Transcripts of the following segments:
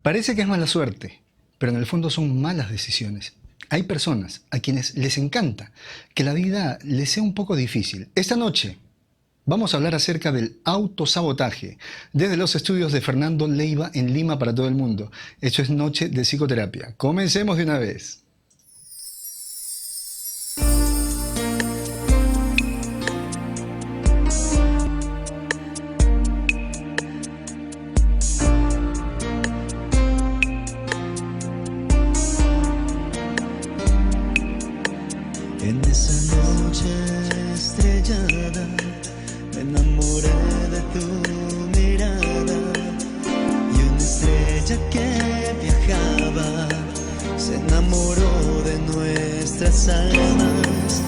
Parece que es mala suerte, pero en el fondo son malas decisiones. Hay personas a quienes les encanta que la vida les sea un poco difícil. Esta noche vamos a hablar acerca del autosabotaje desde los estudios de Fernando Leiva en Lima para todo el mundo. Esto es Noche de Psicoterapia. Comencemos de una vez. En esa noche estrellada me enamoré de tu mirada y una estrella que viajaba se enamoró de nuestras almas.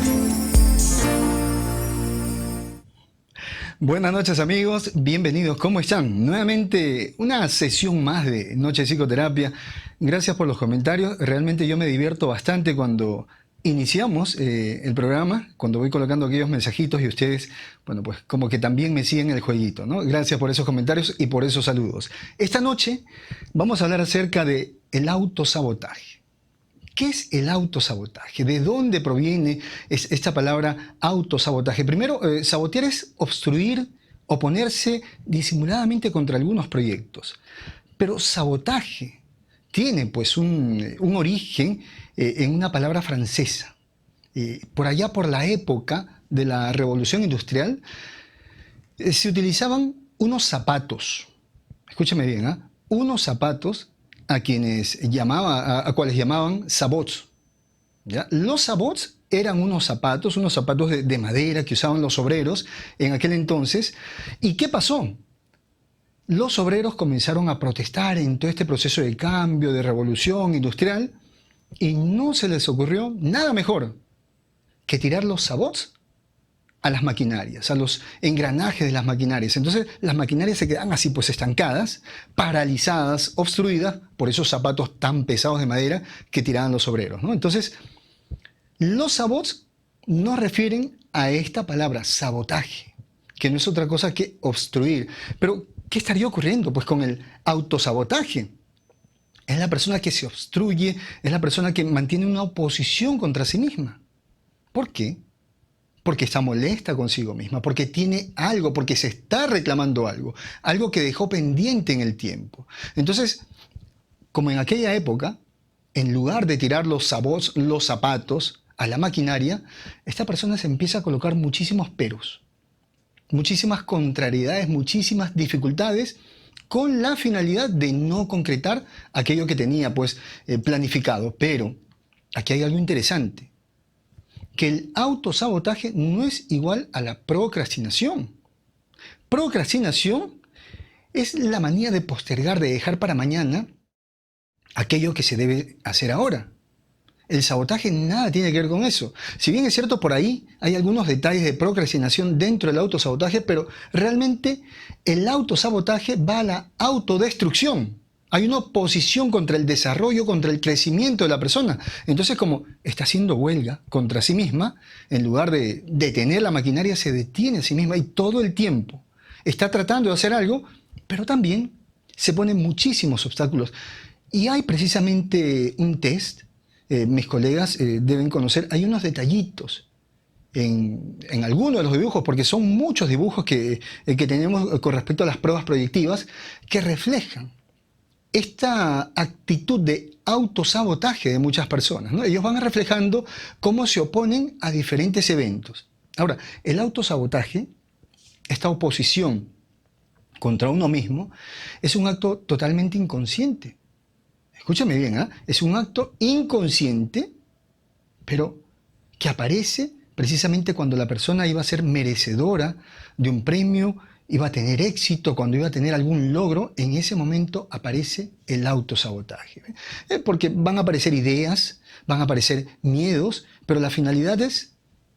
Buenas noches amigos, bienvenidos, ¿cómo están? Nuevamente una sesión más de Noche de Psicoterapia. Gracias por los comentarios, realmente yo me divierto bastante cuando iniciamos el programa, cuando voy colocando aquellos mensajitos y ustedes, bueno, pues como que también me siguen el jueguito, ¿no? Gracias por esos comentarios y por esos saludos. Esta noche vamos a hablar acerca de el autosabotaje. ¿Qué es el autosabotaje? ¿De dónde proviene esta palabra autosabotaje? Primero, sabotear es obstruir, oponerse disimuladamente contra algunos proyectos. Pero sabotaje tiene pues un origen en una palabra francesa. Por allá por la época de la Revolución Industrial se utilizaban unos zapatos, escúchame bien, ¿eh? Unos zapatos a cuales llamaban sabots, ¿ya? Los sabots eran unos zapatos de madera que usaban los obreros en aquel entonces. ¿Y qué pasó? Los obreros comenzaron a protestar en todo este proceso de cambio, de revolución industrial, y no se les ocurrió nada mejor que tirar los sabots a las maquinarias, a los engranajes de las maquinarias. Entonces las maquinarias se quedan así pues estancadas, paralizadas, obstruidas por esos zapatos tan pesados de madera que tiraban los obreros, ¿no? Entonces los sabots nos refieren a esta palabra, sabotaje, que no es otra cosa que obstruir. Pero ¿qué estaría ocurriendo pues con el autosabotaje? Es la persona que se obstruye, es la persona que mantiene una oposición contra sí misma. ¿Por qué? Porque está molesta consigo misma, porque tiene algo, porque se está reclamando algo que dejó pendiente en el tiempo. Entonces, como en aquella época, en lugar de tirar los sabots, los zapatos a la maquinaria, esta persona se empieza a colocar muchísimos peros, muchísimas contrariedades, muchísimas dificultades, con la finalidad de no concretar aquello que tenía pues planificado. Pero aquí hay algo interesante, que el autosabotaje no es igual a la procrastinación. Procrastinación es la manía de postergar, de dejar para mañana aquello que se debe hacer ahora. El sabotaje nada tiene que ver con eso. Si bien es cierto, por ahí hay algunos detalles de procrastinación dentro del autosabotaje, pero realmente el autosabotaje va a la autodestrucción. Hay una oposición contra el desarrollo, contra el crecimiento de la persona. Entonces, como está haciendo huelga contra sí misma, en lugar de detener la maquinaria, se detiene a sí misma y todo el tiempo está tratando de hacer algo, pero también se ponen muchísimos obstáculos. Y hay precisamente un test. Mis colegas deben conocer, hay unos detallitos en algunos de los dibujos, porque son muchos dibujos que tenemos con respecto a las pruebas proyectivas que reflejan esta actitud de autosabotaje de muchas personas, ¿no? Ellos van reflejando cómo se oponen a diferentes eventos. Ahora, el autosabotaje, esta oposición contra uno mismo, es un acto totalmente inconsciente. Escúchame bien, ¿eh? Es un acto inconsciente, pero que aparece precisamente cuando la persona iba a ser merecedora de un premio, iba a tener éxito, cuando iba a tener algún logro. En ese momento aparece el autosabotaje. Porque van a aparecer ideas, van a aparecer miedos, pero la finalidad es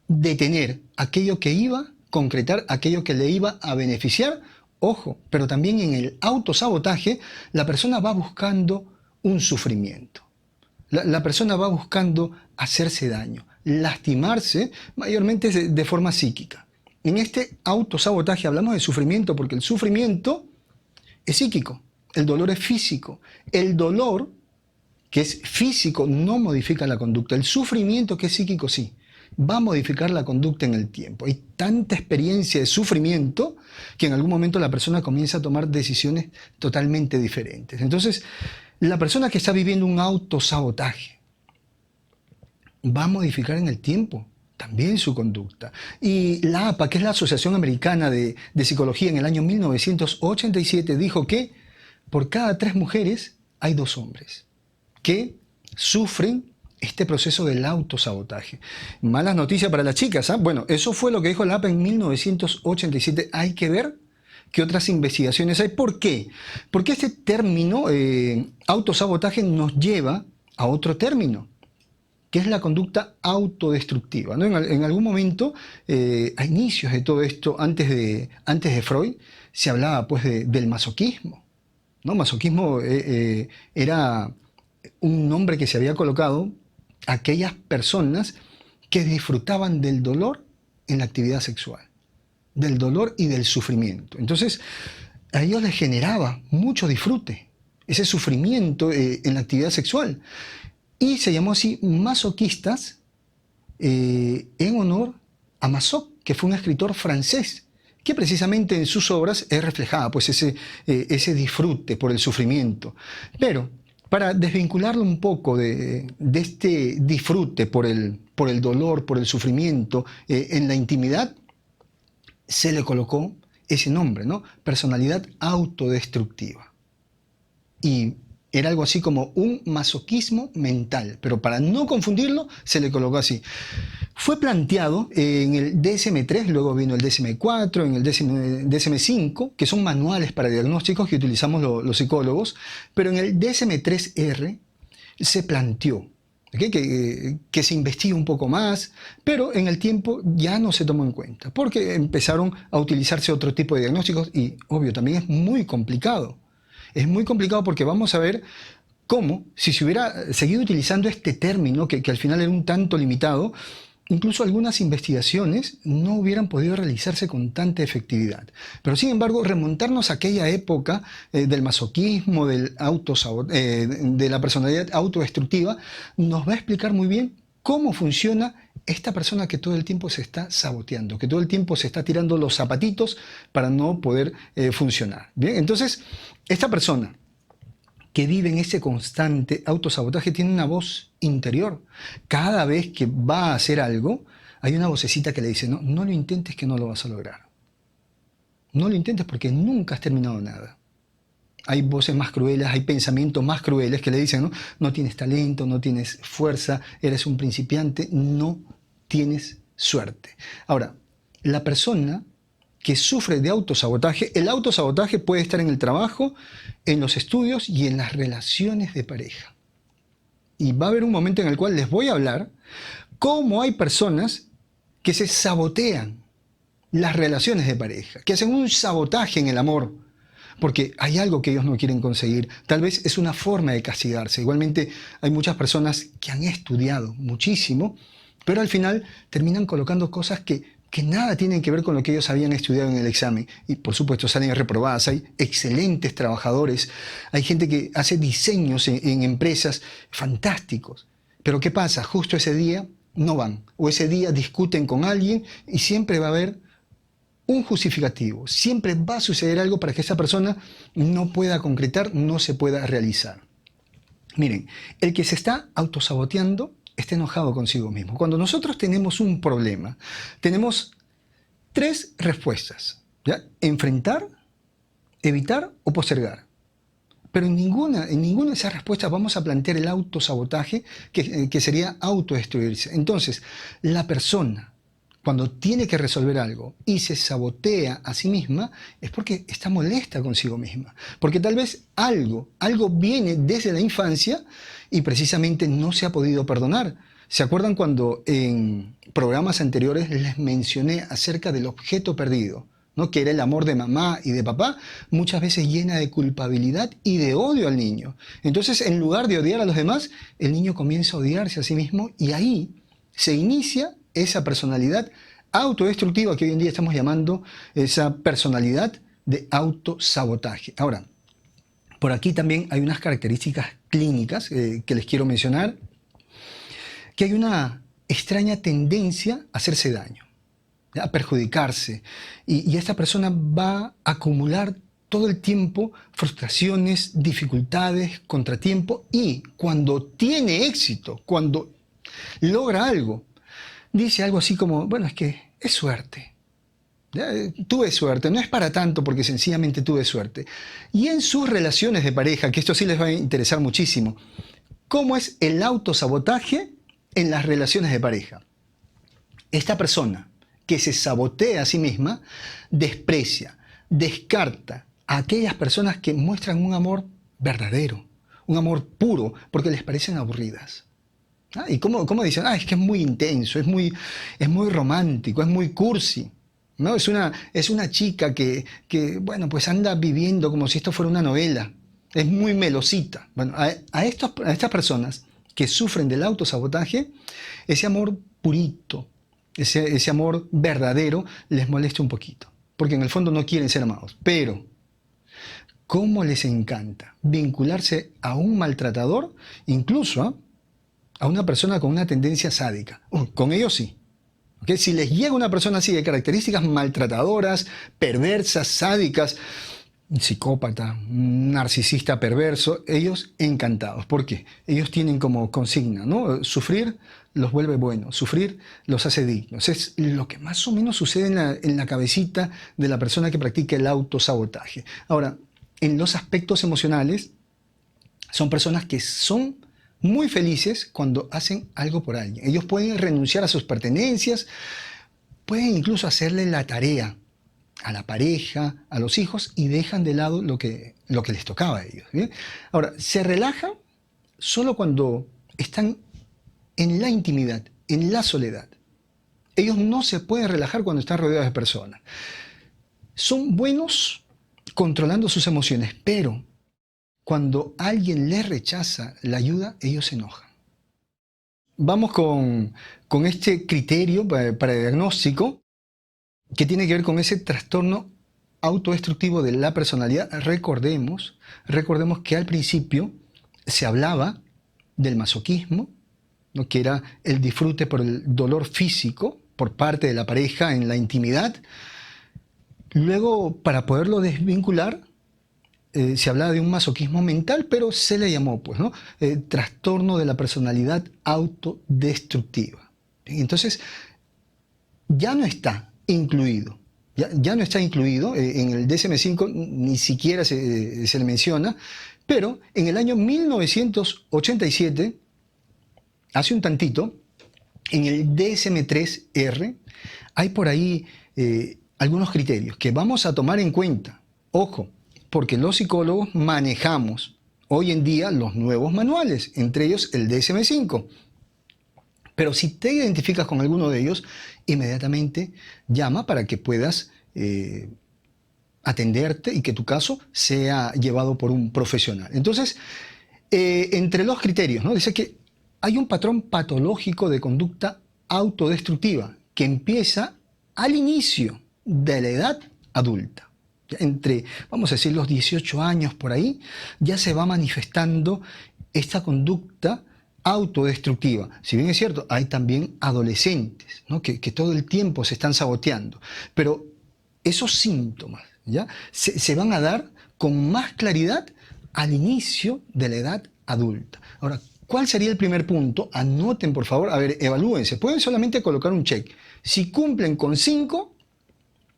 detener aquello que iba a concretar, aquello que le iba a beneficiar. Ojo, pero también en el autosabotaje la persona va buscando un sufrimiento. La persona va buscando hacerse daño, lastimarse, mayormente de forma psíquica. En este autosabotaje hablamos de sufrimiento porque el sufrimiento es psíquico, El dolor es físico. El dolor, que es físico, no modifica la conducta. El sufrimiento, que es psíquico, sí. Va a modificar la conducta en el tiempo. Hay tanta experiencia de sufrimiento que en algún momento la persona comienza a tomar decisiones totalmente diferentes. Entonces, la persona que está viviendo un autosabotaje va a modificar en el tiempo también su conducta. Y la APA, que es la Asociación Americana de Psicología, en el año 1987 dijo que por cada 3 mujeres hay 2 hombres que sufren este proceso del autosabotaje. Malas noticias para las chicas, ¿eh? Bueno, eso fue lo que dijo la APA en 1987. Hay que ver qué otras investigaciones hay. ¿Por qué? Porque este término, autosabotaje, nos lleva a otro término, que es la conducta autodestructiva, ¿no? En algún momento, a inicios de todo esto, antes de Freud, se hablaba pues del masoquismo, ¿no? Masoquismo era un nombre que se había colocado a aquellas personas que disfrutaban del dolor en la actividad sexual, del dolor y del sufrimiento. Entonces, a ellos les generaba mucho disfrute, ese sufrimiento en la actividad sexual. Y se llamó así masoquistas en honor a Masoch, que fue un escritor francés, que precisamente en sus obras reflejaba pues ese disfrute por el sufrimiento. Pero para desvincularlo un poco de este disfrute por el dolor, por el sufrimiento en la intimidad, se le colocó ese nombre, ¿no? Personalidad autodestructiva. Y era algo así como un masoquismo mental, pero para no confundirlo se le colocó así. Fue planteado en el DSM-3, luego vino el DSM-4, en el DSM-5, que son manuales para diagnósticos que utilizamos los psicólogos, pero en el DSM-3R se planteó que se investigue un poco más, pero en el tiempo ya no se tomó en cuenta, porque empezaron a utilizarse otro tipo de diagnósticos y, obvio, también es muy complicado. Es muy complicado porque vamos a ver cómo, si se hubiera seguido utilizando este término, que al final era un tanto limitado, incluso algunas investigaciones no hubieran podido realizarse con tanta efectividad. Pero sin embargo, remontarnos a aquella época del masoquismo, de la personalidad autodestructiva, nos va a explicar muy bien cómo funciona esta persona que todo el tiempo se está saboteando, que todo el tiempo se está tirando los zapatitos para no poder funcionar. Bien, entonces, esta persona que vive en ese constante autosabotaje tiene una voz interior. Cada vez que va a hacer algo, hay una vocecita que le dice, no, no lo intentes, que no lo vas a lograr. No lo intentes porque nunca has terminado nada. Hay voces más crueles, hay pensamientos más crueles que le dicen, no, no tienes talento, no tienes fuerza, eres un principiante, no tienes suerte. Ahora, la persona que sufre de autosabotaje, el autosabotaje puede estar en el trabajo, en los estudios y en las relaciones de pareja. Y va a haber un momento en el cual les voy a hablar cómo hay personas que se sabotean las relaciones de pareja, que hacen un sabotaje en el amor, porque hay algo que ellos no quieren conseguir. Tal vez es una forma de castigarse. Igualmente hay muchas personas que han estudiado muchísimo, pero al final terminan colocando cosas que nada tienen que ver con lo que ellos habían estudiado en el examen. Y por supuesto salen reprobadas. Hay excelentes trabajadores, hay gente que hace diseños en empresas fantásticos. Pero ¿qué pasa? Justo ese día no van, o ese día discuten con alguien y siempre va a haber un justificativo. Siempre va a suceder algo para que esa persona no pueda concretar, no se pueda realizar. Miren, el que se está autosaboteando está enojado consigo mismo. Cuando nosotros tenemos un problema, tenemos 3 respuestas, ¿ya? Enfrentar, evitar o postergar. Pero en ninguna de esas respuestas vamos a plantear el autosabotaje, que sería autodestruirse. Entonces, la persona, cuando tiene que resolver algo y se sabotea a sí misma, es porque está molesta consigo misma. Porque tal vez algo viene desde la infancia y precisamente no se ha podido perdonar. ¿Se acuerdan cuando en programas anteriores les mencioné acerca del objeto perdido, ¿no? Que era el amor de mamá y de papá, muchas veces llena de culpabilidad y de odio al niño? Entonces, en lugar de odiar a los demás, el niño comienza a odiarse a sí mismo y ahí se inicia esa personalidad autodestructiva que hoy en día estamos llamando esa personalidad de autosabotaje. Ahora, Por aquí también hay unas características clínicas que les quiero mencionar, que hay una extraña tendencia a hacerse daño, a perjudicarse, y esta persona va a acumular todo el tiempo frustraciones, dificultades, contratiempo, y cuando tiene éxito, cuando logra algo, dice algo así como, bueno, es que es suerte. ¿Ya? Tuve suerte, no es para tanto porque sencillamente tuve suerte. Y en sus relaciones de pareja, que esto sí les va a interesar muchísimo, ¿cómo es el autosabotaje en las relaciones de pareja? Esta persona que se sabotea a sí misma desprecia, descarta a aquellas personas que muestran un amor verdadero, un amor puro, porque les parecen aburridas. ¿Y cómo dicen? Es que es muy intenso, es muy romántico, es muy cursi. ¿No? Es una chica que, bueno, pues anda viviendo como si esto fuera una novela. Es muy melosita. Bueno, a estas personas que sufren del autosabotaje, ese amor purito, ese amor verdadero, les molesta un poquito. Porque en el fondo no quieren ser amados. Pero, ¿cómo les encanta vincularse a un maltratador, incluso a una persona con una tendencia sádica? Con ellos sí. ¿Okay? Si les llega una persona así de características maltratadoras, perversas, sádicas, psicópata, narcisista perverso, ellos encantados. ¿Por qué? Ellos tienen como consigna, ¿no? Sufrir los vuelve buenos, sufrir los hace dignos. Es lo que más o menos sucede en la cabecita de la persona que practica el autosabotaje. Ahora, en los aspectos emocionales, son personas que son muy felices cuando hacen algo por alguien. Ellos pueden renunciar a sus pertenencias, pueden incluso hacerle la tarea a la pareja, a los hijos, y dejan de lado lo que les tocaba a ellos. ¿Bien? Ahora, se relajan solo cuando están en la intimidad, en la soledad. Ellos no se pueden relajar cuando están rodeados de personas. Son buenos controlando sus emociones, pero cuando alguien les rechaza la ayuda, ellos se enojan. Vamos con este criterio para diagnóstico que tiene que ver con ese trastorno autodestructivo de la personalidad. Recordemos que al principio se hablaba del masoquismo, ¿no? Que era el disfrute por el dolor físico por parte de la pareja en la intimidad. Luego, para poderlo desvincular, se hablaba de un masoquismo mental, pero se le llamó, pues, ¿no? Trastorno de la personalidad autodestructiva. Entonces, ya no está incluido. Ya no está incluido. En el DSM-5 ni siquiera se le menciona, pero en el año 1987, hace un tantito, en el DSM-3R, hay por ahí algunos criterios que vamos a tomar en cuenta. Ojo, porque los psicólogos manejamos hoy en día los nuevos manuales, entre ellos el DSM-5. Pero si te identificas con alguno de ellos, inmediatamente llama para que puedas atenderte y que tu caso sea llevado por un profesional. Entonces, entre los criterios, ¿no? Dice que hay un patrón patológico de conducta autodestructiva que empieza al inicio de la edad adulta. Entre, vamos a decir, los 18 años por ahí, ya se va manifestando esta conducta autodestructiva. Si bien es cierto, hay también adolescentes, ¿no? que todo el tiempo se están saboteando, pero esos síntomas ¿ya? Se van a dar con más claridad al inicio de la edad adulta. Ahora, ¿cuál sería el primer punto? Anoten, por favor, a ver, evalúense. Pueden solamente colocar un check. Si cumplen con 5,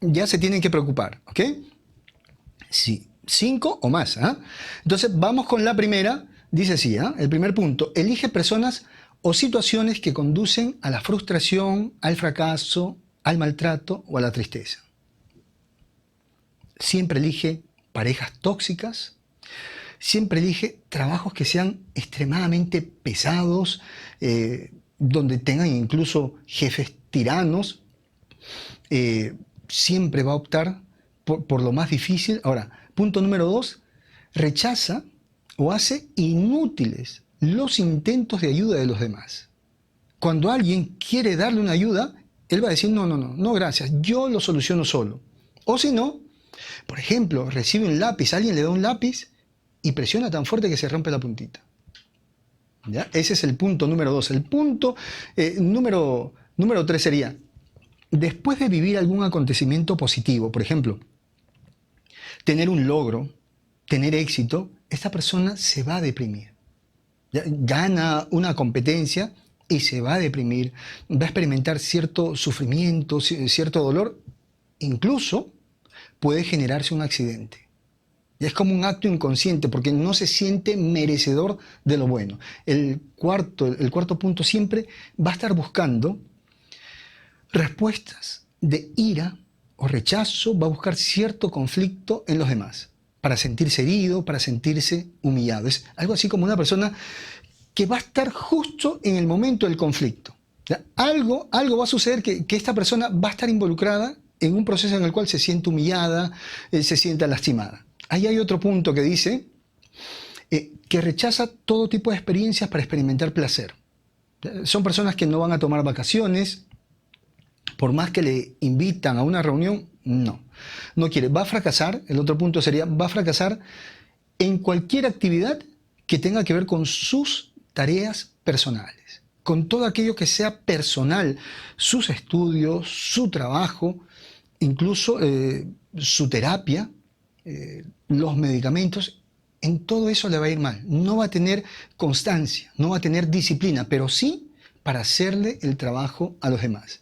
ya se tienen que preocupar, ¿ok? Sí, 5 o más. Entonces, vamos con la primera. Dice así, el primer punto, elige personas o situaciones que conducen a la frustración, al fracaso, al maltrato o a la tristeza. Siempre elige parejas tóxicas, siempre elige trabajos que sean extremadamente pesados, donde tengan incluso jefes tiranos. Siempre va a optar por lo más difícil. Ahora, punto número 2, rechaza o hace inútiles los intentos de ayuda de los demás. Cuando alguien quiere darle una ayuda, él va a decir, no, gracias, yo lo soluciono solo. O si no, por ejemplo, recibe un lápiz, alguien le da un lápiz y presiona tan fuerte que se rompe la puntita. ¿Ya? Ese es el punto número 2. El punto número 3 sería, después de vivir algún acontecimiento positivo, por ejemplo, tener un logro, tener éxito, esta persona se va a deprimir. ¿Ya? Gana una competencia y se va a deprimir, va a experimentar cierto sufrimiento, cierto dolor, incluso puede generarse un accidente. Es como un acto inconsciente porque no se siente merecedor de lo bueno. El cuarto punto siempre va a estar buscando respuestas de ira o rechazo, va a buscar cierto conflicto en los demás para sentirse herido, para sentirse humillado. Es algo así como una persona que va a estar justo en el momento del conflicto. ¿Ya? Algo va a suceder que esta persona va a estar involucrada en un proceso en el cual se siente humillada, se sienta lastimada. Ahí hay otro punto que dice que rechaza todo tipo de experiencias para experimentar placer. Son personas que no van a tomar vacaciones, por más que le invitan a una reunión, no quiere. Va a fracasar, el otro punto sería, va a fracasar en cualquier actividad que tenga que ver con sus tareas personales, con todo aquello que sea personal, sus estudios, su trabajo, incluso su terapia, los medicamentos. En todo eso le va a ir mal. No va a tener constancia, no va a tener disciplina, pero sí para hacerle el trabajo a los demás.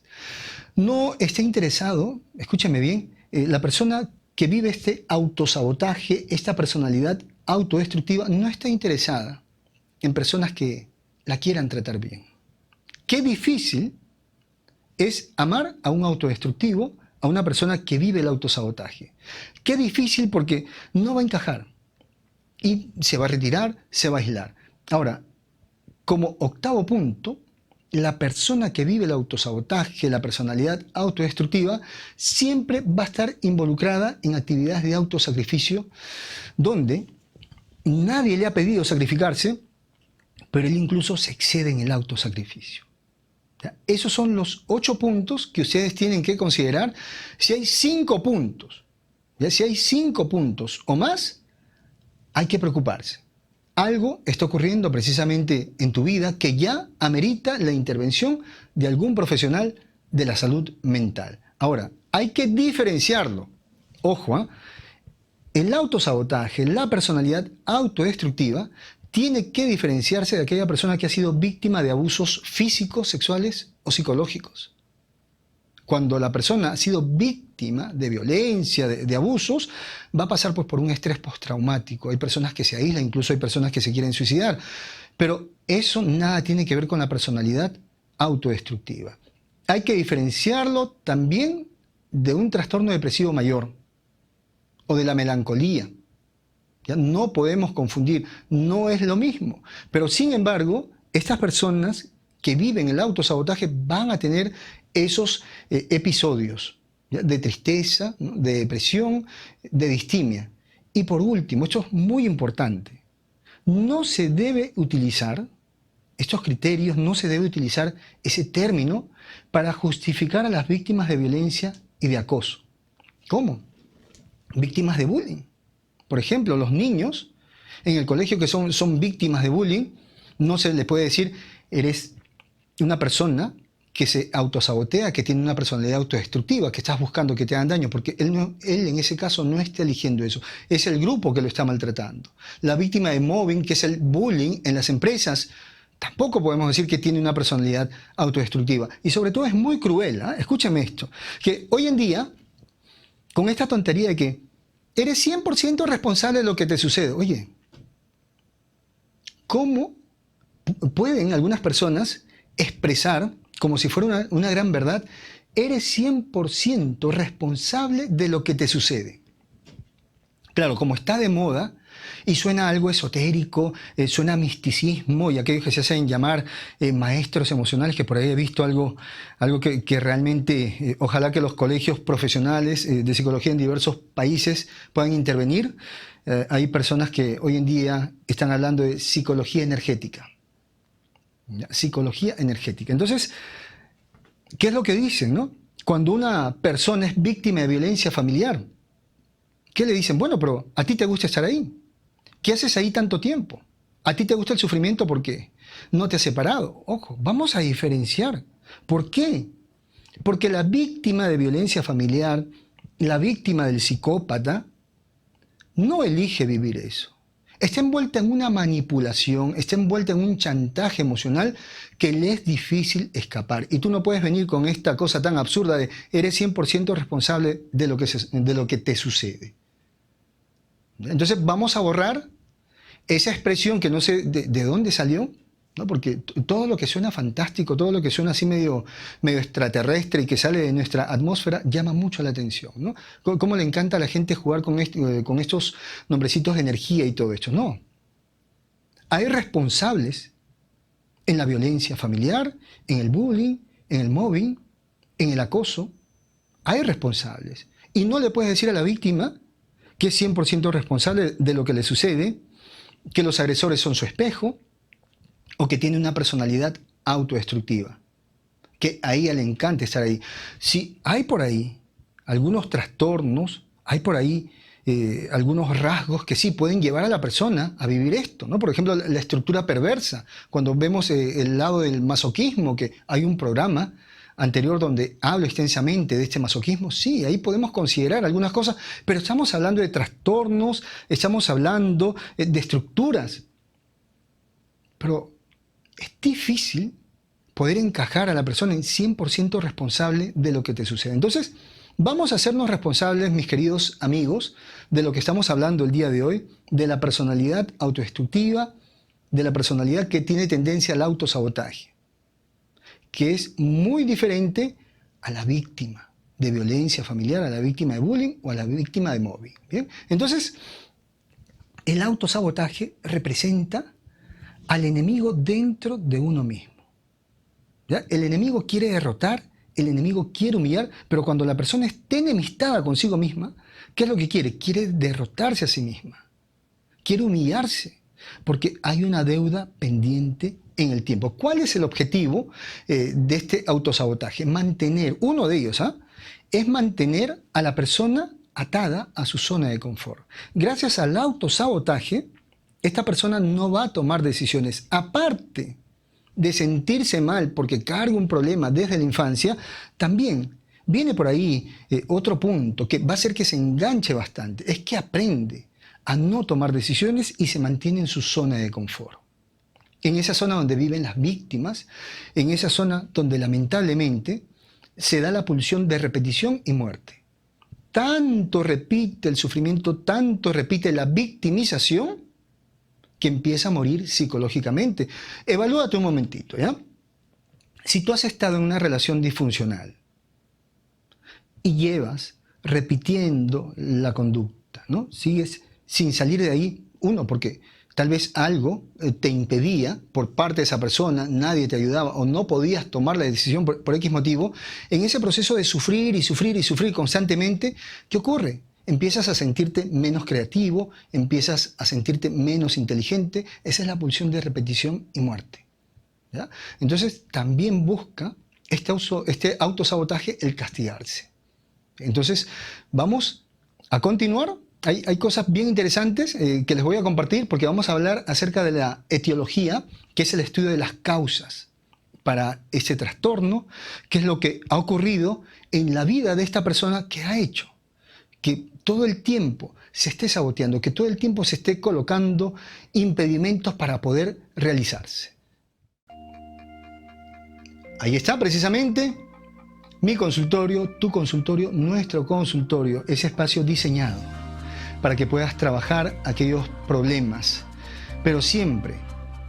No está interesado, escúchame bien, la persona que vive este autosabotaje, esta personalidad autodestructiva, no está interesada en personas que la quieran tratar bien. Qué difícil es amar a un autodestructivo, a una persona que vive el autosabotaje. Qué difícil porque no va a encajar y se va a retirar, se va a aislar. Ahora, como octavo punto, la persona que vive el autosabotaje, la personalidad autodestructiva, siempre va a estar involucrada en actividades de autosacrificio donde nadie le ha pedido sacrificarse, pero él incluso se excede en el autosacrificio. Esos son los 8 puntos que ustedes tienen que considerar. Si hay 5 puntos, si hay 5 puntos o más, hay que preocuparse. Algo está ocurriendo precisamente en tu vida que ya amerita la intervención de algún profesional de la salud mental. Ahora, hay que diferenciarlo. Ojo, el autosabotaje, la personalidad autodestructiva, tiene que diferenciarse de aquella persona que ha sido víctima de abusos físicos, sexuales o psicológicos. Cuando la persona ha sido víctima de violencia, de abusos, va a pasar pues, por un estrés postraumático. Hay personas que se aíslan, incluso hay personas que se quieren suicidar. Pero eso nada tiene que ver con la personalidad autodestructiva. Hay que diferenciarlo también de un trastorno depresivo mayor o de la melancolía. ¿Ya? No podemos confundir, no es lo mismo. Pero sin embargo, estas personas que viven el autosabotaje van a tener esos episodios, ¿ya? De tristeza, ¿no? De depresión, de distimia. Y por último, esto es muy importante, no se debe utilizar estos criterios, no se debe utilizar ese término para justificar a las víctimas de violencia y de acoso. ¿Cómo? Víctimas de bullying. Por ejemplo, los niños en el colegio que son víctimas de bullying, no se les puede decir, eres una persona que se autosabotea, que tiene una personalidad autodestructiva, que estás buscando que te hagan daño, porque él en ese caso no está eligiendo eso, es el grupo que lo está maltratando. La víctima de mobbing, que es el bullying en las empresas, tampoco podemos decir que tiene una personalidad autodestructiva. Y sobre todo es muy cruel, ¿eh? Escúchame esto, que hoy en día, con esta tontería de que eres 100% responsable de lo que te sucede, oye, ¿cómo pueden algunas personas expresar como si fuera una gran verdad, eres 100% responsable de lo que te sucede? Claro, como está de moda y suena algo esotérico, suena a misticismo y aquellos que se hacen llamar maestros emocionales, que por ahí he visto algo que realmente, ojalá que los colegios profesionales de psicología en diversos países puedan intervenir. Hay personas que hoy en día están hablando de psicología energética. Psicología energética. Entonces, ¿qué es lo que dicen, no? Cuando una persona es víctima de violencia familiar, ¿qué le dicen? Bueno, pero ¿a ti te gusta estar ahí? ¿Qué haces ahí tanto tiempo? ¿A ti te gusta el sufrimiento porque no te has separado? Ojo, vamos a diferenciar. ¿Por qué? Porque la víctima de violencia familiar, la víctima del psicópata, no elige vivir eso. Está envuelta en una manipulación, está envuelta en un chantaje emocional que le es difícil escapar. Y tú no puedes venir con esta cosa tan absurda de eres 100% responsable de lo que te sucede. Entonces vamos a borrar esa expresión que no sé de dónde salió, ¿no? Porque todo lo que suena fantástico, todo lo que suena así medio extraterrestre y que sale de nuestra atmósfera llama mucho la atención, ¿no? Cómo le encanta a la gente jugar con estos nombrecitos de energía y todo esto. No. Hay responsables en la violencia familiar, en el bullying, en el mobbing, en el acoso. Hay responsables. Y no le puedes decir a la víctima que es 100% responsable de lo que le sucede, que los agresores son su espejo, o que tiene una personalidad autodestructiva, que a ella le encanta estar ahí. Si hay por ahí algunos trastornos, hay por ahí algunos rasgos que sí pueden llevar a la persona a vivir esto, ¿no? Por ejemplo, la estructura perversa. Cuando vemos el lado del masoquismo, que hay un programa anterior donde hablo extensamente de este masoquismo, sí, ahí podemos considerar algunas cosas, pero estamos hablando de trastornos, estamos hablando de estructuras. Pero es difícil poder encajar a la persona en 100% responsable de lo que te sucede. Entonces, vamos a hacernos responsables, mis queridos amigos, de lo que estamos hablando el día de hoy, de la personalidad autodestructiva, de la personalidad que tiene tendencia al autosabotaje, que es muy diferente a la víctima de violencia familiar, a la víctima de bullying o a la víctima de mobbing. ¿Bien? Entonces, el autosabotaje representa al enemigo dentro de uno mismo. ¿Ya? El enemigo quiere derrotar, el enemigo quiere humillar, pero cuando la persona está enemistada consigo misma, ¿qué es lo que quiere? Quiere derrotarse a sí misma, quiere humillarse, porque hay una deuda pendiente en el tiempo. ¿Cuál es el objetivo de este autosabotaje? Mantener, uno de ellos, es mantener a la persona atada a su zona de confort. Gracias al autosabotaje, esta persona no va a tomar decisiones. Aparte de sentirse mal porque carga un problema desde la infancia, también viene por ahí otro punto que va a hacer que se enganche bastante. Es que aprende a no tomar decisiones y se mantiene en su zona de confort. En esa zona donde viven las víctimas, en esa zona donde lamentablemente se da la pulsión de repetición y muerte. Tanto repite el sufrimiento, tanto repite la victimización, que empieza a morir psicológicamente. Evalúate un momentito, ¿ya? Si tú has estado en una relación disfuncional y llevas repitiendo la conducta, ¿no? Sigues sin salir de ahí, uno, porque tal vez algo te impedía por parte de esa persona, nadie te ayudaba o no podías tomar la decisión por X motivo, en ese proceso de sufrir y sufrir y sufrir constantemente, ¿qué ocurre? Empiezas a sentirte menos creativo, empiezas a sentirte menos inteligente. Esa es la pulsión de repetición y muerte, ¿ya? Entonces también busca este autosabotaje el castigarse. Entonces vamos a continuar. Hay cosas bien interesantes que les voy a compartir porque vamos a hablar acerca de la etiología, que es el estudio de las causas para ese trastorno, qué es lo que ha ocurrido en la vida de esta persona que ha hecho que todo el tiempo se esté saboteando, que todo el tiempo se esté colocando impedimentos para poder realizarse. Ahí está precisamente mi consultorio, tu consultorio, nuestro consultorio, ese espacio diseñado para que puedas trabajar aquellos problemas, pero siempre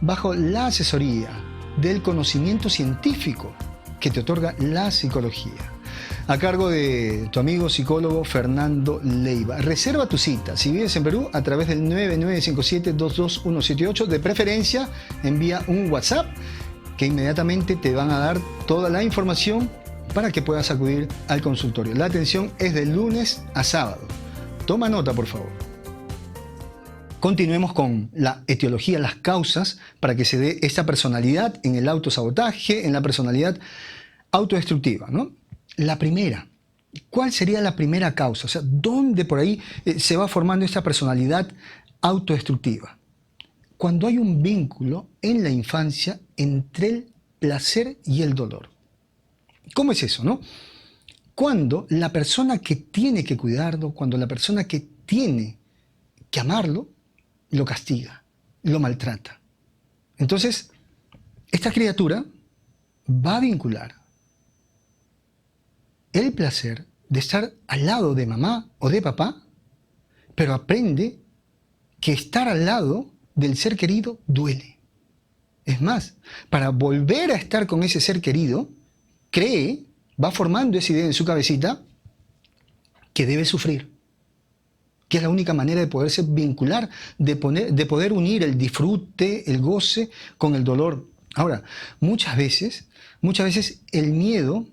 bajo la asesoría del conocimiento científico que te otorga la psicología. A cargo de tu amigo psicólogo Fernando Leiva. Reserva tu cita, si vives en Perú, a través del 9957-22178. De preferencia, envía un WhatsApp que inmediatamente te van a dar toda la información para que puedas acudir al consultorio. La atención es de lunes a sábado. Toma nota, por favor. Continuemos con la etiología, las causas para que se dé esta personalidad en el autosabotaje, en la personalidad autodestructiva, ¿no? La primera, ¿cuál sería la primera causa? O sea, ¿dónde por ahí se va formando esta personalidad autodestructiva. Cuando hay un vínculo en la infancia entre el placer y el dolor. ¿Cómo es eso, no? Cuando la persona que tiene que cuidarlo, cuando la persona que tiene que amarlo, lo castiga, lo maltrata. Entonces, esta criatura va a vincular el placer de estar al lado de mamá o de papá, pero aprende que estar al lado del ser querido duele. Es más, para volver a estar con ese ser querido, va formando esa idea en su cabecita que debe sufrir, que es la única manera de poderse vincular, de poder unir el disfrute, el goce con el dolor. Ahora, muchas veces el miedo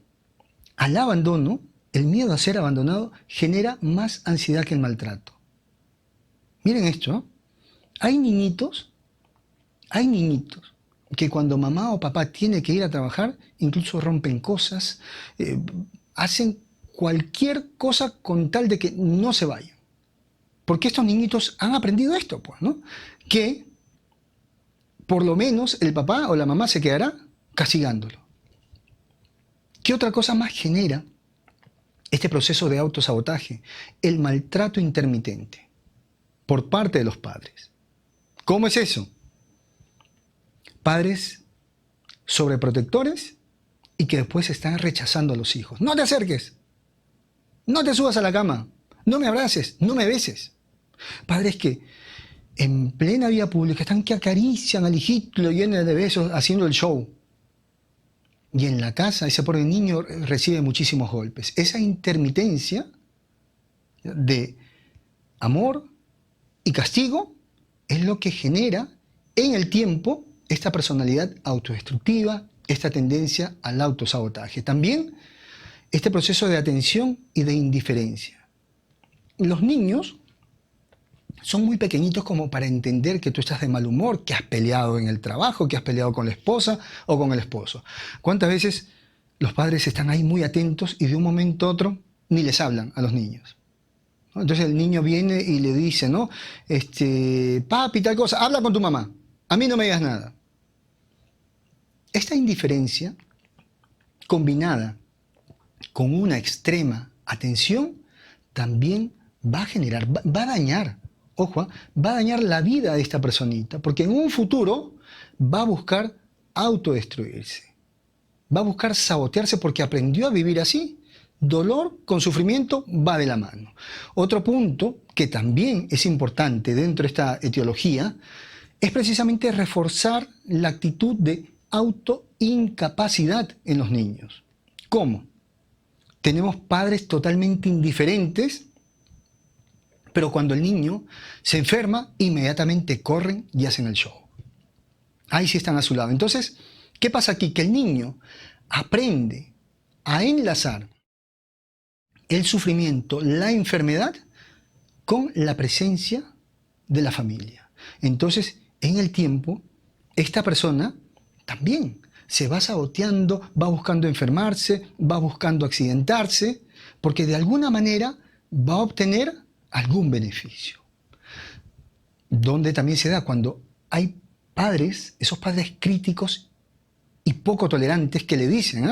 al abandono, el miedo a ser abandonado, genera más ansiedad que el maltrato. Miren esto, ¿no? Hay niñitos que cuando mamá o papá tiene que ir a trabajar, incluso rompen cosas, hacen cualquier cosa con tal de que no se vayan. Porque estos niñitos han aprendido esto, pues, ¿no? Que por lo menos el papá o la mamá se quedará castigándolo. ¿Qué otra cosa más genera este proceso de autosabotaje? El maltrato intermitente por parte de los padres. ¿Cómo es eso? Padres sobreprotectores y que después están rechazando a los hijos. No te acerques, no te subas a la cama, no me abraces, no me beses. Padres que en plena vía pública están que acarician al hijito, lo llenan de besos haciendo el show. Y en la casa ese pobre niño recibe muchísimos golpes. Esa intermitencia de amor y castigo es lo que genera en el tiempo esta personalidad autodestructiva, esta tendencia al autosabotaje. También este proceso de atención y de indiferencia. Los niños son muy pequeñitos como para entender que tú estás de mal humor, que has peleado en el trabajo, que has peleado con la esposa o con el esposo. ¿Cuántas veces los padres están ahí muy atentos y de un momento a otro ni les hablan a los niños? Entonces el niño viene y le dice, ¿no? Papi, tal cosa, habla con tu mamá, a mí no me digas nada. Esta indiferencia, combinada con una extrema atención, también va a generar, va a dañar, ojo, va a dañar la vida de esta personita, porque en un futuro va a buscar autodestruirse, va a buscar sabotearse porque aprendió a vivir así. Dolor con sufrimiento va de la mano. Otro punto que también es importante dentro de esta etiología es precisamente reforzar la actitud de autoincapacidad en los niños. ¿Cómo? Tenemos padres totalmente indiferentes, pero cuando el niño se enferma, inmediatamente corren y hacen el show. Ahí sí están a su lado. Entonces, ¿qué pasa aquí? Que el niño aprende a enlazar el sufrimiento, la enfermedad, con la presencia de la familia. Entonces, en el tiempo, esta persona también se va saboteando, va buscando enfermarse, va buscando accidentarse, porque de alguna manera va a obtener algún beneficio. Donde también se da cuando hay padres, esos padres críticos y poco tolerantes que le dicen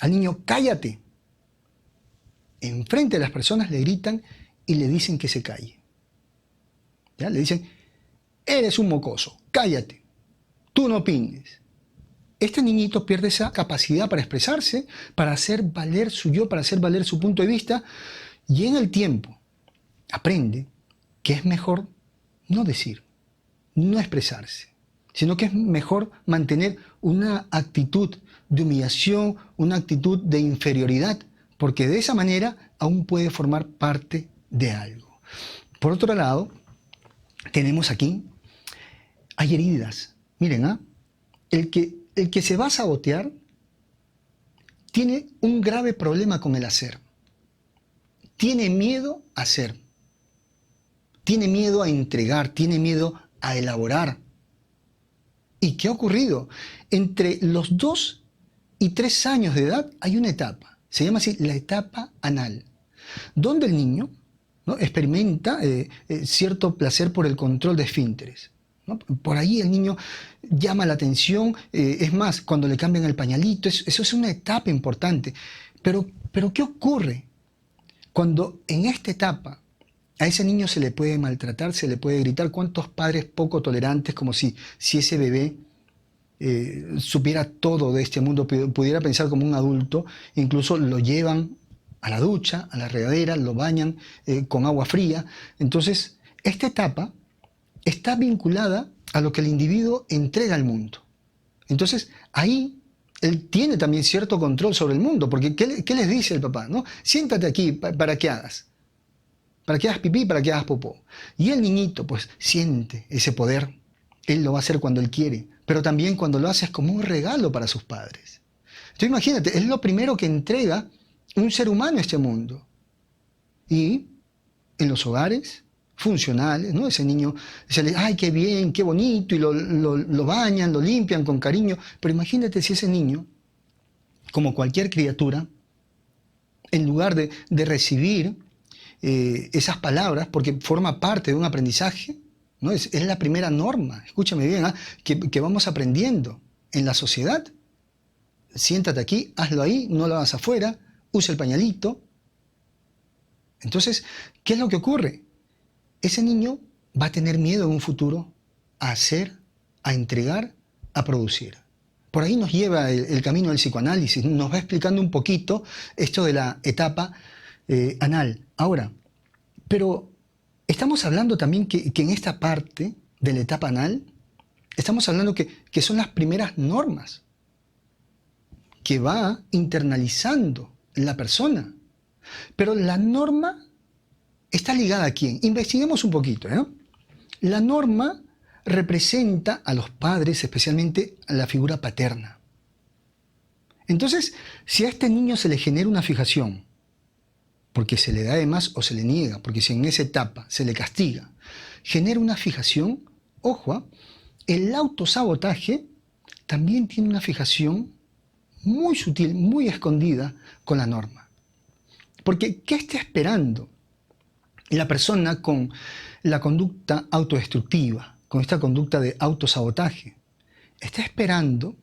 al niño, cállate. Enfrente de las personas le gritan y le dicen que se calle. ¿Ya? Le dicen, eres un mocoso, cállate, tú no opines. Este niñito pierde esa capacidad para expresarse, para hacer valer su yo, para hacer valer su punto de vista, y en el tiempo aprende que es mejor no decir, no expresarse, sino que es mejor mantener una actitud de humillación, una actitud de inferioridad, porque de esa manera aún puede formar parte de algo. Por otro lado, tenemos aquí, hay heridas. Miren, el que se va a sabotear tiene un grave problema con el hacer. Tiene miedo a hacer. Tiene miedo a entregar, tiene miedo a elaborar. ¿Y qué ha ocurrido? Entre los 2 y 3 años de edad hay una etapa. Se llama así la etapa anal, donde el niño ¿no? Experimenta cierto placer por el control de esfínteres, ¿no? Por ahí el niño llama la atención, es más, cuando le cambian el pañalito, eso es una etapa importante. Pero ¿qué ocurre cuando en esta etapa a ese niño se le puede maltratar, se le puede gritar? ¿Cuántos padres poco tolerantes, como si ese bebé supiera todo de este mundo, pudiera pensar como un adulto, incluso lo llevan a la ducha, a la regadera, lo bañan con agua fría? Entonces, esta etapa está vinculada a lo que el individuo entrega al mundo. Entonces, ahí él tiene también cierto control sobre el mundo, porque ¿qué les dice el papá? ¿No? Siéntate aquí para que hagas. Para que hagas pipí, para que hagas popó. Y el niñito, pues, siente ese poder. Él lo va a hacer cuando él quiere, pero también cuando lo hace es como un regalo para sus padres. Entonces, imagínate, es lo primero que entrega un ser humano a este mundo. Y en los hogares funcionales, ¿no? Ese niño, ¡ay, qué bien, qué bonito! Y lo bañan, lo limpian con cariño. Pero imagínate si ese niño, como cualquier criatura, en lugar de recibir esas palabras, porque forma parte de un aprendizaje, ¿no? Es la primera norma, escúchame bien, que vamos aprendiendo en la sociedad. Siéntate aquí, hazlo ahí, no lo hagas afuera, usa el pañalito. Entonces, ¿qué es lo que ocurre? Ese niño va a tener miedo en un futuro a hacer, a entregar, a producir. Por ahí nos lleva el camino del psicoanálisis, nos va explicando un poquito esto de la etapa anal. Ahora, pero estamos hablando también que en esta parte de la etapa anal, estamos hablando que son las primeras normas que va internalizando la persona. Pero la norma está ligada a quién. Investiguemos un poquito, ¿no? La norma representa a los padres, especialmente a la figura paterna. Entonces, si a este niño se le genera una fijación, porque se le da de más o se le niega, porque si en esa etapa se le castiga, genera una fijación, ojo, el autosabotaje también tiene una fijación muy sutil, muy escondida con la norma. Porque, ¿qué está esperando la persona con la conducta autodestructiva, con esta conducta de autosabotaje? Está esperando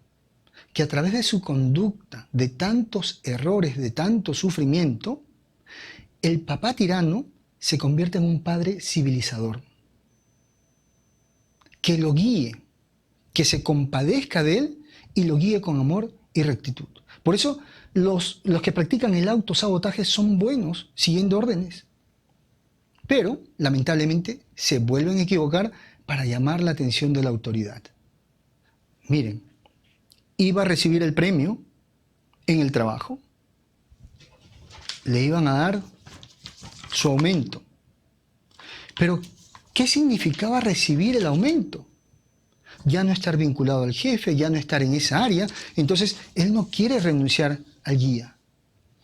que a través de su conducta, de tantos errores, de tanto sufrimiento, el papá tirano se convierta en un padre civilizador, que lo guíe, que se compadezca de él y lo guíe con amor y rectitud. Por eso los que practican el autosabotaje son buenos siguiendo órdenes, pero lamentablemente se vuelven a equivocar para llamar la atención de la autoridad. Miren, iba a recibir el premio en el trabajo, le iban a dar su aumento. Pero, ¿qué significaba recibir el aumento? Ya no estar vinculado al jefe, ya no estar en esa área. Entonces, él no quiere renunciar al guía.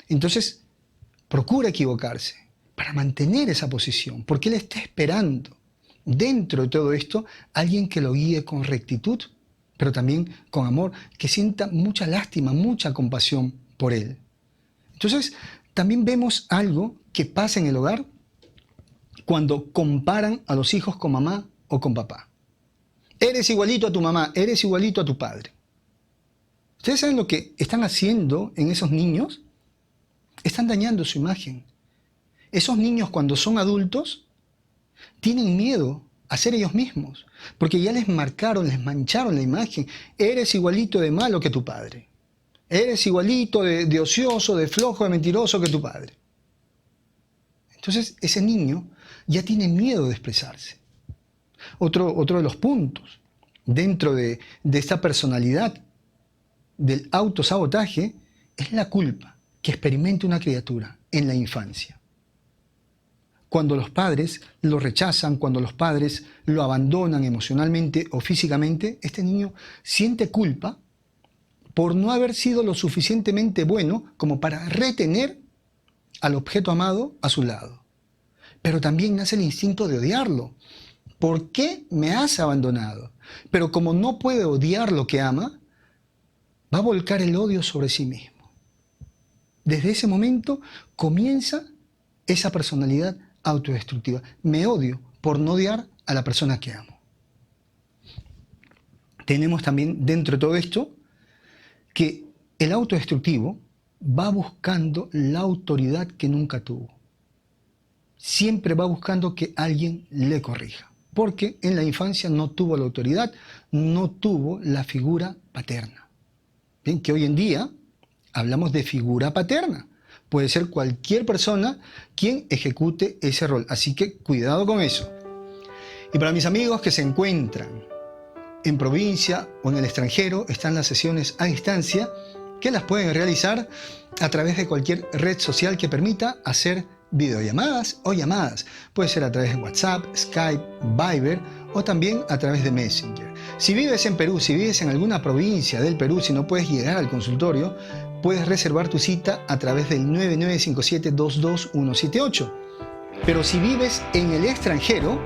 Entonces, procura equivocarse para mantener esa posición, porque él está esperando, dentro de todo esto, alguien que lo guíe con rectitud, pero también con amor, que sienta mucha lástima, mucha compasión por él. Entonces, también vemos algo que pasa en el hogar cuando comparan a los hijos con mamá o con papá. Eres igualito a tu mamá, eres igualito a tu padre. ¿Ustedes saben lo que están haciendo en esos niños? Están dañando su imagen. Esos niños, cuando son adultos, tienen miedo a ser ellos mismos, porque ya les marcaron, les mancharon la imagen. Eres igualito de malo que tu padre. Eres igualito de ocioso, de flojo, de mentiroso que tu padre. Entonces, ese niño ya tiene miedo de expresarse. Otro de los puntos dentro de esta personalidad del autosabotaje es la culpa que experimenta una criatura en la infancia. Cuando los padres lo rechazan, cuando los padres lo abandonan emocionalmente o físicamente, este niño siente culpa por no haber sido lo suficientemente bueno como para retener al objeto amado a su lado. Pero también nace el instinto de odiarlo. ¿Por qué me has abandonado? Pero como no puede odiar lo que ama, va a volcar el odio sobre sí mismo. Desde ese momento comienza esa personalidad autodestructiva. Me odio por no odiar a la persona que amo. Tenemos también dentro de todo esto que el autodestructivo va buscando la autoridad que nunca tuvo. Siempre va buscando que alguien le corrija, porque en la infancia no tuvo la autoridad, no tuvo la figura paterna. Bien, que hoy en día hablamos de figura paterna. Puede ser cualquier persona quien ejecute ese rol, así que cuidado con eso. Y para mis amigos que se encuentran en provincia o en el extranjero, están las sesiones a distancia que las pueden realizar a través de cualquier red social que permita hacer videollamadas o llamadas. Puede ser a través de WhatsApp, Skype, Viber o también a través de Messenger. Si vives en Perú, si vives en alguna provincia del Perú, si no puedes llegar al consultorio, puedes reservar tu cita a través del 9957-22178. Pero si vives en el extranjero,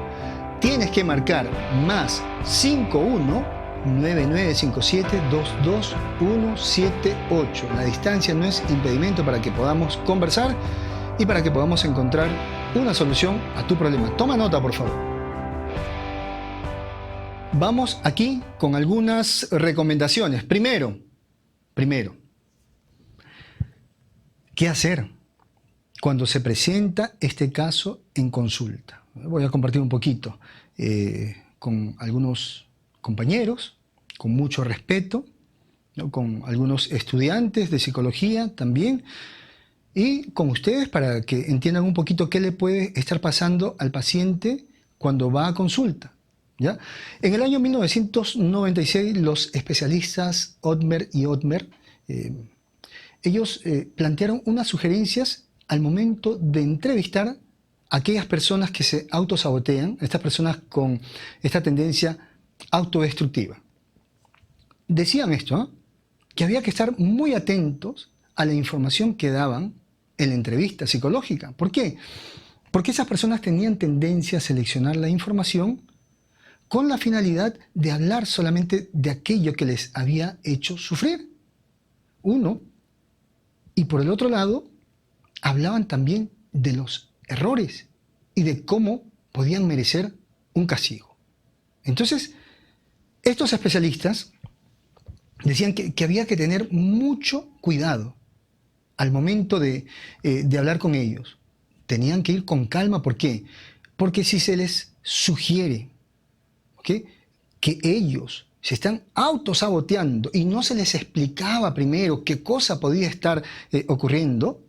tienes que marcar más 51-9957-22178. La distancia no es impedimento para que podamos conversar y para que podamos encontrar una solución a tu problema. Toma nota, por favor. Vamos aquí con algunas recomendaciones. Primero, ¿qué hacer cuando se presenta este caso en consulta? Voy a compartir un poquito con algunos compañeros, con mucho respeto, ¿no? Con algunos estudiantes de psicología también, y con ustedes para que entiendan un poquito qué le puede estar pasando al paciente cuando va a consulta, ¿ya? En el año 1996, los especialistas Ottmer y Ottmer, ellos plantearon unas sugerencias al momento de entrevistar a aquellas personas que se autosabotean, estas personas con esta tendencia autodestructiva. Decían esto, ¿eh? Que había que estar muy atentos a la información que daban en la entrevista psicológica. ¿Por qué? Porque esas personas tenían tendencia a seleccionar la información con la finalidad de hablar solamente de aquello que les había hecho sufrir. Uno, y por el otro lado, hablaban también de los errores y de cómo podían merecer un castigo. Entonces, estos especialistas decían que había que tener mucho cuidado al momento de hablar con ellos. Tenían que ir con calma. ¿Por qué? Porque si se les sugiere, ¿okay?, que ellos se están autosaboteando y no se les explicaba primero qué cosa podía estar ocurriendo,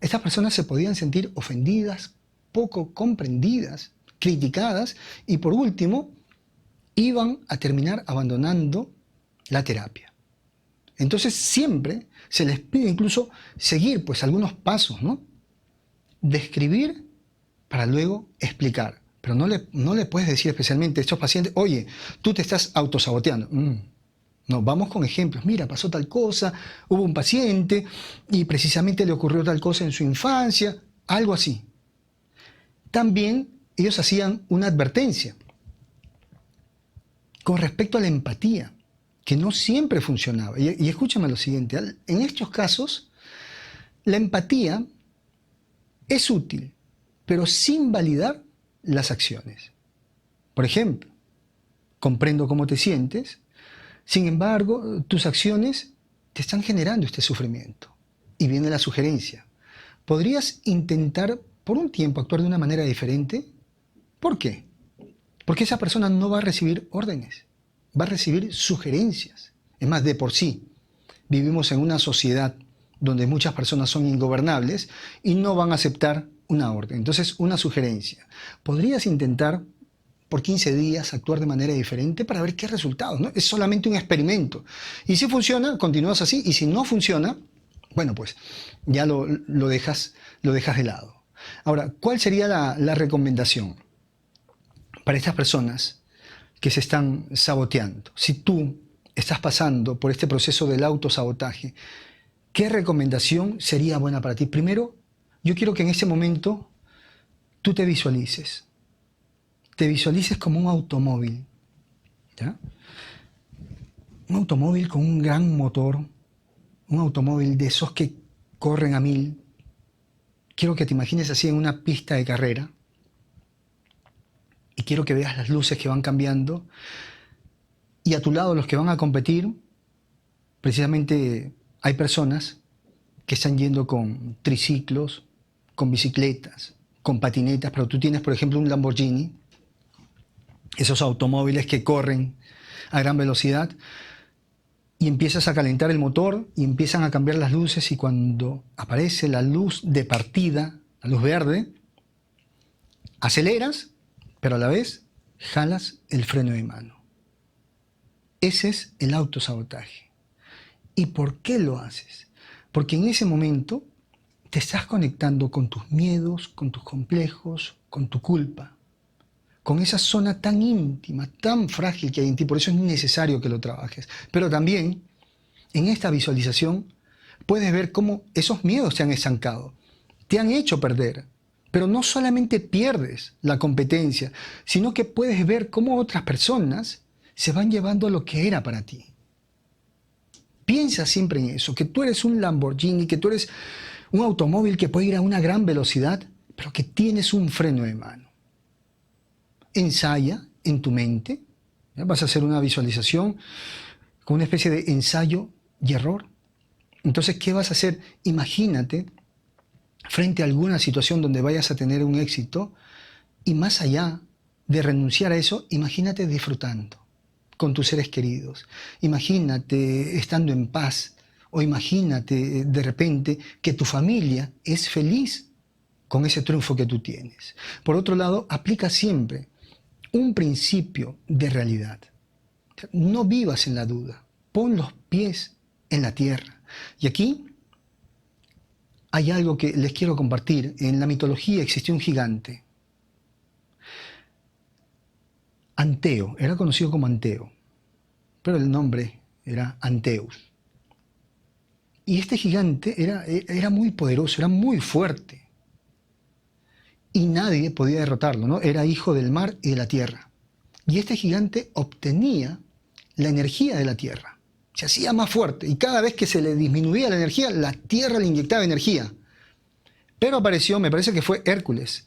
estas personas se podían sentir ofendidas, poco comprendidas, criticadas y por último iban a terminar abandonando la terapia. Entonces siempre se les pide incluso seguir pues algunos pasos, ¿no? Describir para luego explicar. Pero no le puedes decir especialmente a estos pacientes, oye, tú te estás autosaboteando. No, vamos con ejemplos. Mira, pasó tal cosa, hubo un paciente y precisamente le ocurrió tal cosa en su infancia, algo así. También ellos hacían una advertencia con respecto a la empatía, que no siempre funcionaba. Y escúchame lo siguiente, en estos casos, la empatía es útil, pero sin validar las acciones. Por ejemplo, comprendo cómo te sientes, sin embargo, tus acciones te están generando este sufrimiento. Y viene la sugerencia. ¿Podrías intentar por un tiempo actuar de una manera diferente? ¿Por qué? Porque esa persona no va a recibir órdenes, va a recibir sugerencias. Es más, de por sí, vivimos en una sociedad donde muchas personas son ingobernables y no van a aceptar una orden. Entonces, una sugerencia. ¿Podrías intentar por 15 días actuar de manera diferente para ver qué resultados, ¿no? Es solamente un experimento. Y si funciona, continúas así. Y si no funciona, bueno, pues ya lo dejas de lado. Ahora, ¿cuál sería la recomendación para estas personas que se están saboteando? Si tú estás pasando por este proceso del autosabotaje, ¿qué recomendación sería buena para ti? Primero, yo quiero que en ese momento tú te visualices. Te visualices como un automóvil, ¿ya? Un automóvil con un gran motor, un automóvil de esos que corren a 1000. Quiero que te imagines así en una pista de carrera, y quiero que veas las luces que van cambiando, y a tu lado los que van a competir, precisamente hay personas que están yendo con triciclos, con bicicletas, con patinetas, pero tú tienes, por ejemplo, un Lamborghini, esos automóviles que corren a gran velocidad, y empiezas a calentar el motor y empiezan a cambiar las luces, y cuando aparece la luz de partida, la luz verde, aceleras, pero a la vez jalas el freno de mano. Ese es el autosabotaje. ¿Y por qué lo haces? Porque en ese momento te estás conectando con tus miedos, con tus complejos, con tu culpa, con esa zona tan íntima, tan frágil que hay en ti. Por eso es necesario que lo trabajes. Pero también, en esta visualización, puedes ver cómo esos miedos te han estancado, te han hecho perder. Pero no solamente pierdes la competencia, sino que puedes ver cómo otras personas se van llevando a lo que era para ti. Piensa siempre en eso, que tú eres un Lamborghini, que tú eres un automóvil que puede ir a una gran velocidad, pero que tienes un freno de mano. Ensaya en tu mente, ¿ya? Vas a hacer una visualización con una especie de ensayo y error. Entonces, ¿qué vas a hacer? Imagínate frente a alguna situación donde vayas a tener un éxito, y más allá de renunciar a eso, imagínate disfrutando con tus seres queridos. Imagínate estando en paz, o imagínate de repente que tu familia es feliz con ese triunfo que tú tienes. Por otro lado, aplica siempre un principio de realidad. No vivas en la duda, pon los pies en la tierra. Y aquí hay algo que les quiero compartir. En la mitología existió un gigante. Anteo, era conocido como Anteo, pero el nombre era Anteus. Y este gigante era muy poderoso, era muy fuerte. Y nadie podía derrotarlo, ¿no? Era hijo del mar y de la tierra. Y este gigante obtenía la energía de la tierra. Se hacía más fuerte, y cada vez que se le disminuía la energía, la tierra le inyectaba energía. Pero apareció, me parece que fue Hércules.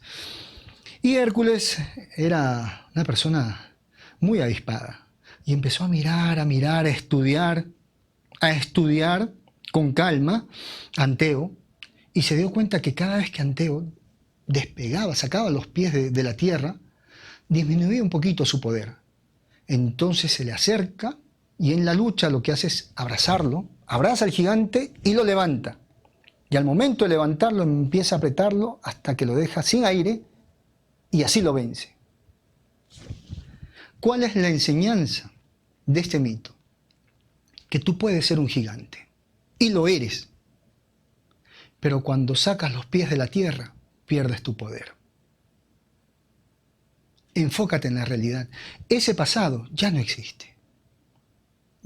Y Hércules era una persona muy avispada. Y empezó a mirar, a estudiar con calma a Anteo. Y se dio cuenta que cada vez que Anteo despegaba, sacaba los pies de la tierra, disminuía un poquito su poder. Entonces se le acerca, y en la lucha lo que hace es abrazarlo, abraza al gigante y lo levanta. Y al momento de levantarlo empieza a apretarlo hasta que lo deja sin aire, y así lo vence. ¿Cuál es la enseñanza de este mito? Que tú puedes ser un gigante, y lo eres. Pero cuando sacas los pies de la tierra, pierdes tu poder. Enfócate en la realidad. Ese pasado ya no existe.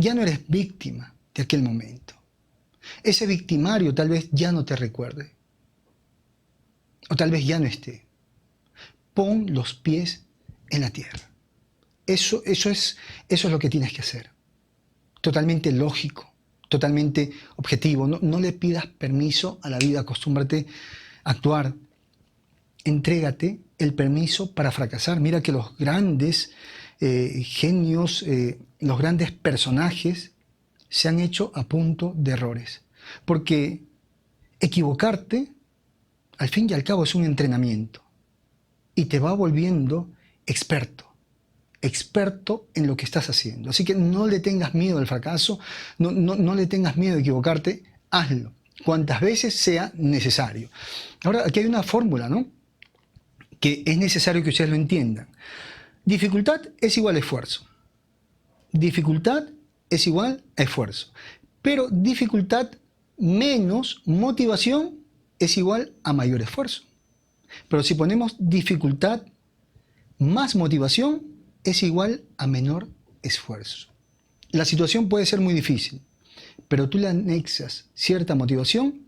Ya no eres víctima de aquel momento. Ese victimario tal vez ya no te recuerde. O tal vez ya no esté. Pon los pies en la tierra. Eso es lo que tienes que hacer. Totalmente lógico, totalmente objetivo. No le pidas permiso a la vida, acostúmbrate a actuar. Entrégate el permiso para fracasar. Mira que los grandes genios, los grandes personajes se han hecho a punto de errores. Porque equivocarte, al fin y al cabo, es un entrenamiento. Y te va volviendo experto en lo que estás haciendo. Así que no le tengas miedo al fracaso, no le tengas miedo de equivocarte, hazlo cuantas veces sea necesario. Ahora, aquí hay una fórmula, ¿no?, que es necesario que ustedes lo entiendan. Dificultad es igual a esfuerzo. Dificultad es igual a esfuerzo. Pero dificultad menos motivación es igual a mayor esfuerzo. Pero si ponemos dificultad más motivación es igual a menor esfuerzo. La situación puede ser muy difícil, pero tú le anexas cierta motivación,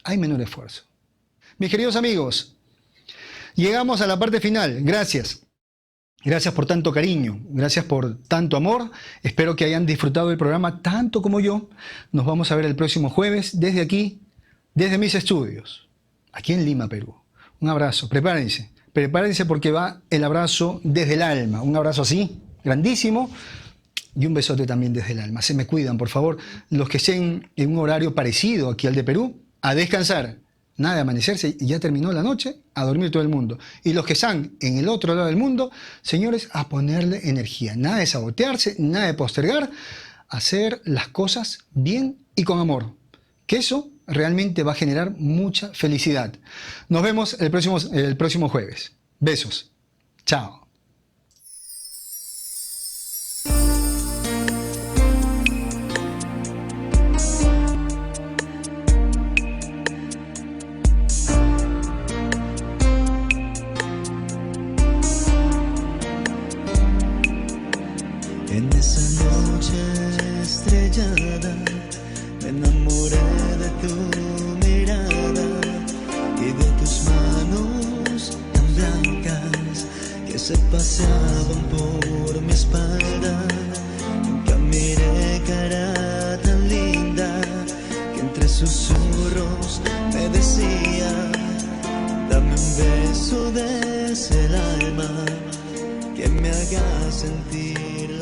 hay menor esfuerzo. Mis queridos amigos, llegamos a la parte final. Gracias. Gracias por tanto cariño, gracias por tanto amor. Espero que hayan disfrutado del programa tanto como yo. Nos vamos a ver el próximo jueves desde aquí, desde mis estudios, aquí en Lima, Perú. Un abrazo, prepárense prepárense porque va el abrazo desde el alma. Un abrazo así, grandísimo. Y un besote también desde el alma. Se me cuidan, por favor. Los que estén en un horario parecido aquí al de Perú, a descansar. Nada de amanecerse, ya terminó la noche, a dormir todo el mundo. Y los que están en el otro lado del mundo, señores, a ponerle energía. Nada de sabotearse, nada de postergar. Hacer las cosas bien y con amor. Que eso realmente va a generar mucha felicidad. Nos vemos el próximo jueves. Besos. Chao. En esa noche estrellada me enamoré de tu mirada y de tus manos tan blancas que se paseaban por mi espalda. Nunca miré cara tan linda que entre susurros me decía: dame un beso desde el alma que me haga sentir